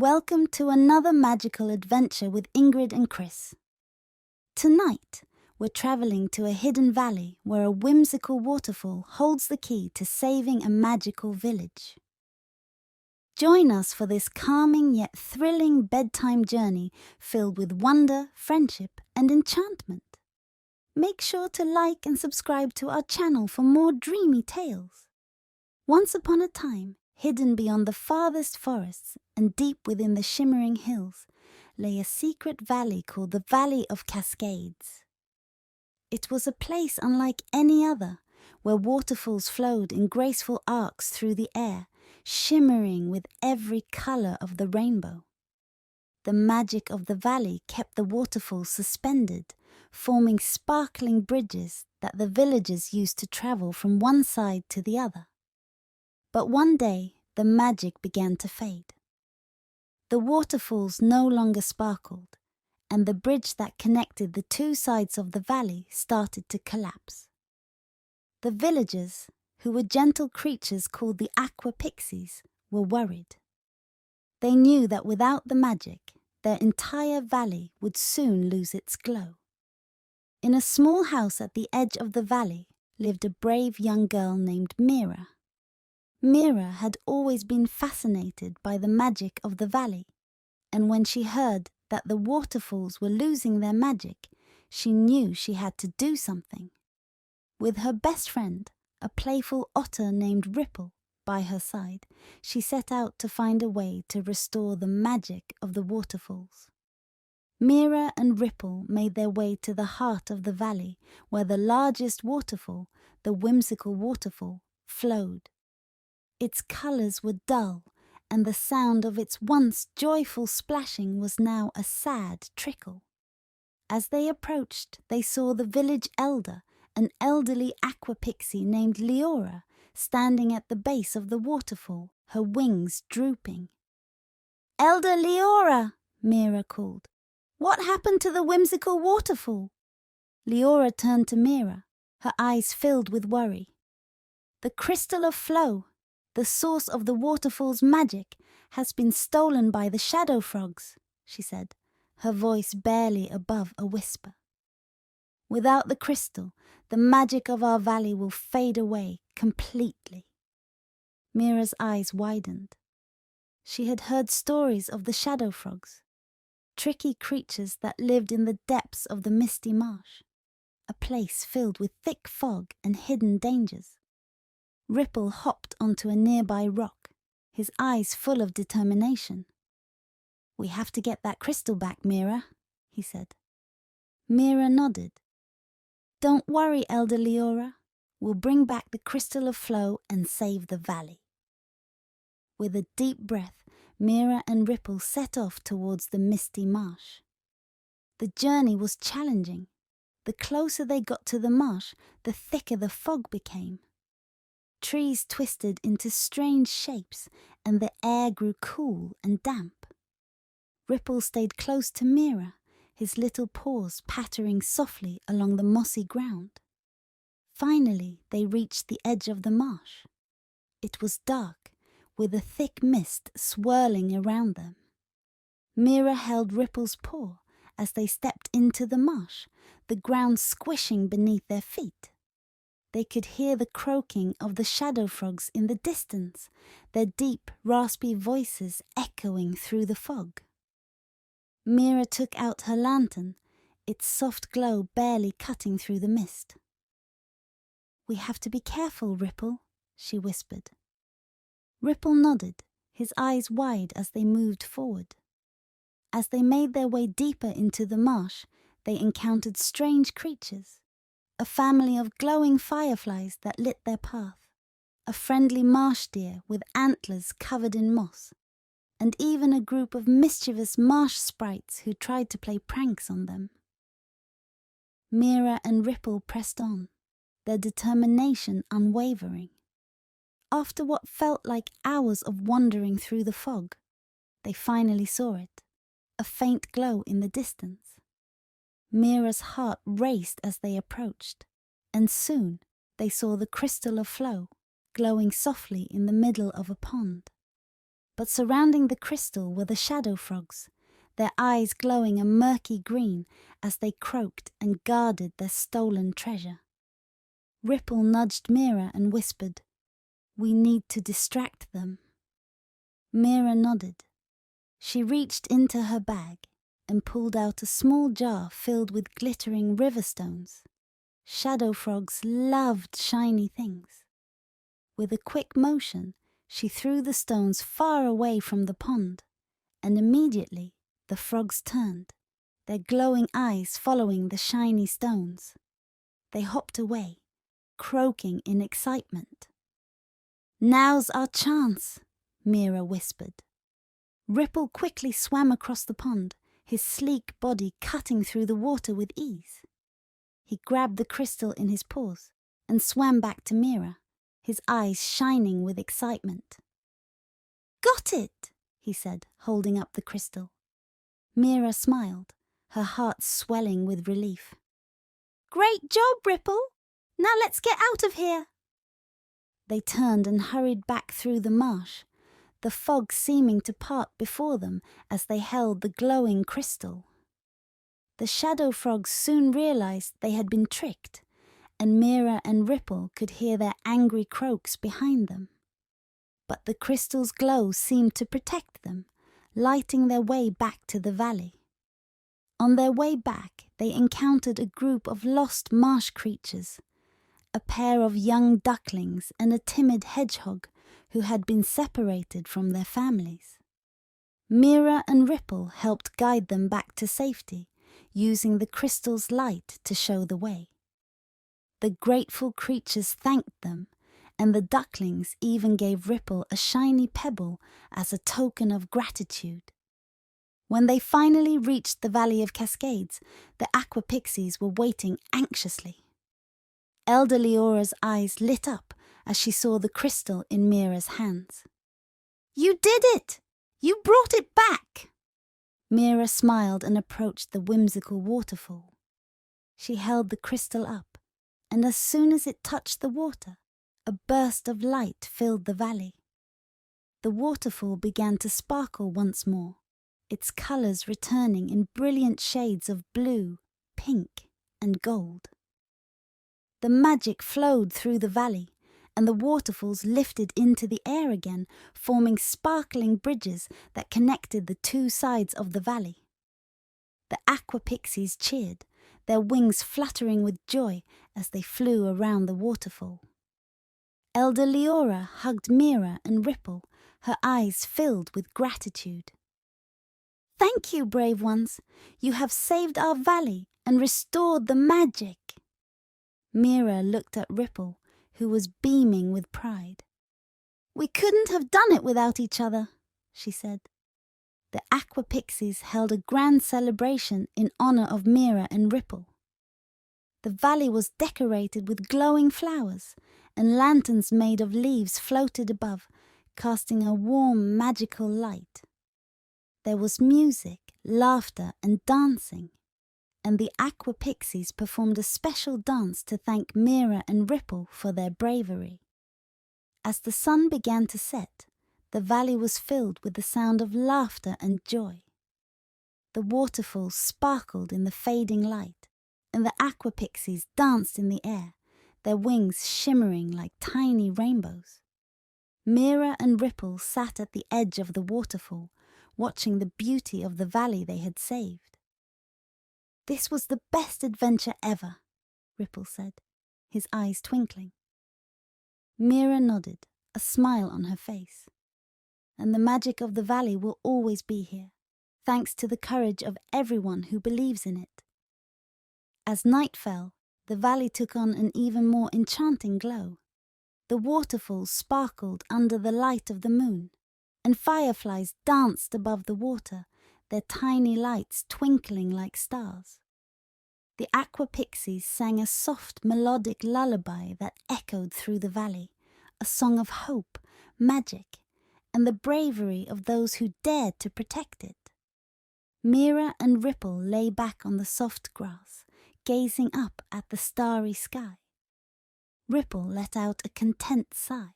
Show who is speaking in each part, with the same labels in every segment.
Speaker 1: Welcome to another magical adventure with Ingrid and Chris. Tonight, we're traveling to a hidden valley where a whimsical waterfall holds the key to saving a magical village. Join us for this calming yet thrilling bedtime journey filled with wonder, friendship, and enchantment. Make sure to like and subscribe to our channel for more dreamy tales. Once upon a time, hidden beyond the farthest forests and deep within the shimmering hills, lay a secret valley called the Valley of Cascades. It was a place unlike any other, where waterfalls flowed in graceful arcs through the air, shimmering with every color of the rainbow. The magic of the valley kept the waterfalls suspended, forming sparkling bridges that the villagers used to travel from one side to the other. But one day, the magic began to fade. The waterfalls no longer sparkled, and the bridge that connected the two sides of the valley started to collapse. The villagers, who were gentle creatures called the Aqua-Pixies, were worried. They knew that without the magic, their entire valley would soon lose its glow. In a small house at the edge of the valley lived a brave young girl named Mira. Mira had always been fascinated by the magic of the valley, and when she heard that the waterfalls were losing their magic, she knew she had to do something. With her best friend, a playful otter named Ripple, by her side, she set out to find a way to restore the magic of the waterfalls. Mira and Ripple made their way to the heart of the valley, where the largest waterfall, the Whimsical Waterfall, flowed. Its colors were dull, and the sound of its once joyful splashing was now a sad trickle. As they approached, they saw the village elder, an elderly Aqua-Pixie named Leora, standing at the base of the waterfall, her wings drooping. "Elder Leora," Mira called, "what happened to the Whimsical Waterfall?" Leora turned to Mira, her eyes filled with worry. "The crystal of flow, the source of the waterfall's magic, has been stolen by the shadow frogs," she said, her voice barely above a whisper. "Without the crystal, the magic of our valley will fade away completely." Mira's eyes widened. She had heard stories of the shadow frogs, tricky creatures that lived in the depths of the Misty Marsh, a place filled with thick fog and hidden dangers. Ripple hopped onto a nearby rock, his eyes full of determination. "We have to get that crystal back, Mira," he said. Mira nodded. "Don't worry, Elder Leora. We'll bring back the crystal of flow and save the valley." With a deep breath, Mira and Ripple set off towards the Misty Marsh. The journey was challenging. The closer they got to the marsh, the thicker the fog became. Trees twisted into strange shapes, and the air grew cool and damp. Ripple stayed close to Mira, his little paws pattering softly along the mossy ground. Finally, they reached the edge of the marsh. It was dark, with a thick mist swirling around them. Mira held Ripple's paw as they stepped into the marsh, the ground squishing beneath their feet. They could hear the croaking of the shadow frogs in the distance, their deep, raspy voices echoing through the fog. Mira took out her lantern, its soft glow barely cutting through the mist. "We have to be careful, Ripple," she whispered. Ripple nodded, his eyes wide as they moved forward. As they made their way deeper into the marsh, they encountered strange creatures. A family of glowing fireflies that lit their path, a friendly marsh deer with antlers covered in moss, and even a group of mischievous marsh sprites who tried to play pranks on them. Mira and Ripple pressed on, their determination unwavering. After what felt like hours of wandering through the fog, they finally saw it, a faint glow in the distance. Mira's heart raced as they approached, and soon they saw the crystal of flow glowing softly in the middle of a pond. But surrounding the crystal were the shadow frogs, their eyes glowing a murky green as they croaked and guarded their stolen treasure. Ripple nudged Mira and whispered, "We need to distract them." Mira nodded. She reached into her bag and pulled out a small jar filled with glittering river stones. Shadow frogs loved shiny things. With a quick motion, she threw the stones far away from the pond, and immediately the frogs turned, their glowing eyes following the shiny stones. They hopped away, croaking in excitement. "Now's our chance," Mira whispered. Ripple quickly swam across the pond, his sleek body cutting through the water with ease. He grabbed the crystal in his paws and swam back to Mira, his eyes shining with excitement. "Got it," he said, holding up the crystal. Mira smiled, her heart swelling with relief. "Great job, Ripple! Now let's get out of here." They turned and hurried back through the marsh, the fog seeming to part before them as they held the glowing crystal. The shadow frogs soon realized they had been tricked, and Mira and Ripple could hear their angry croaks behind them. But the crystal's glow seemed to protect them, lighting their way back to the valley. On their way back, they encountered a group of lost marsh creatures, a pair of young ducklings and a timid hedgehog who had been separated from their families. Mira and Ripple helped guide them back to safety, using the crystal's light to show the way. The grateful creatures thanked them, and the ducklings even gave Ripple a shiny pebble as a token of gratitude. When they finally reached the Valley of Cascades, the Aqua-Pixies were waiting anxiously. Elder Leora's eyes lit up as she saw the crystal in Mira's hands. "You did it! You brought it back!" Mira smiled and approached the whimsical waterfall. She held the crystal up, and as soon as it touched the water, a burst of light filled the valley. The waterfall began to sparkle once more, its colours returning in brilliant shades of blue, pink, and gold. The magic flowed through the valley, and the waterfalls lifted into the air again, forming sparkling bridges that connected the two sides of the valley. The Aqua-Pixies cheered, their wings fluttering with joy as they flew around the waterfall. Elder Leora hugged Mira and Ripple, her eyes filled with gratitude. "Thank you, brave ones. You have saved our valley and restored the magic." Mira looked at Ripple, who was beaming with pride. "We couldn't have done it without each other," she said. The Aqua-Pixies held a grand celebration in honor of Mira and Ripple. The valley was decorated with glowing flowers, and lanterns made of leaves floated above, casting a warm, magical light. There was music, laughter, and dancing, and the Aqua-Pixies performed a special dance to thank Mira and Ripple for their bravery. As the sun began to set, the valley was filled with the sound of laughter and joy. The waterfalls sparkled in the fading light, and the Aqua-Pixies danced in the air, their wings shimmering like tiny rainbows. Mira and Ripple sat at the edge of the waterfall, watching the beauty of the valley they had saved. "This was the best adventure ever," Ripple said, his eyes twinkling. Mira nodded, a smile on her face. "And the magic of the valley will always be here, thanks to the courage of everyone who believes in it." As night fell, the valley took on an even more enchanting glow. The waterfalls sparkled under the light of the moon, and fireflies danced above the water, their tiny lights twinkling like stars. The Aqua-Pixies sang a soft melodic lullaby that echoed through the valley, a song of hope, magic, and the bravery of those who dared to protect it. Mira and Ripple lay back on the soft grass, gazing up at the starry sky. Ripple let out a content sigh.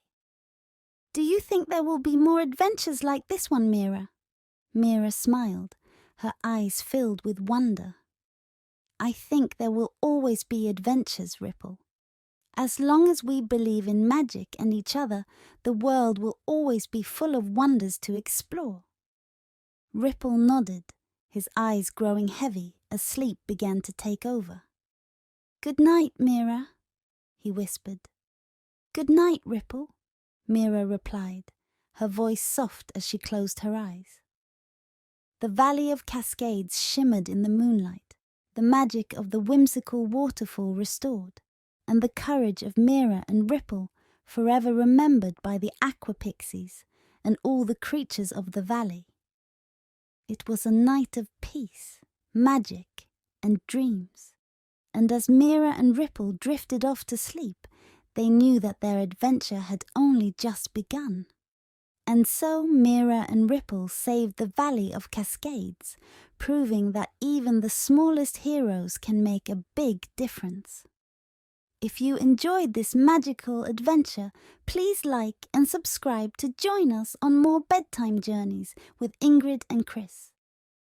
Speaker 1: Do you think there will be more adventures like this one, Mira? Mira smiled, her eyes filled with wonder. I think there will always be adventures, Ripple. As long as we believe in magic and each other, the world will always be full of wonders to explore. Ripple nodded, his eyes growing heavy as sleep began to take over. Good night, Mira, he whispered. Good night, Ripple, Mira replied, her voice soft as she closed her eyes. The Valley of Cascades shimmered in the moonlight, the magic of the whimsical waterfall restored, and the courage of Mira and Ripple forever remembered by the Aqua-Pixies and all the creatures of the valley. It was a night of peace, magic, and dreams, and as Mira and Ripple drifted off to sleep, they knew that their adventure had only just begun. And so Mira and Ripple saved the Valley of Cascades, proving that even the smallest heroes can make a big difference. If you enjoyed this magical adventure, please like and subscribe to join us on more bedtime journeys with Ingrid and Chris.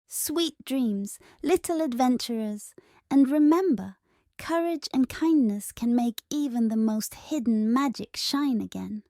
Speaker 1: Sweet dreams, little adventurers, and remember, courage and kindness can make even the most hidden magic shine again.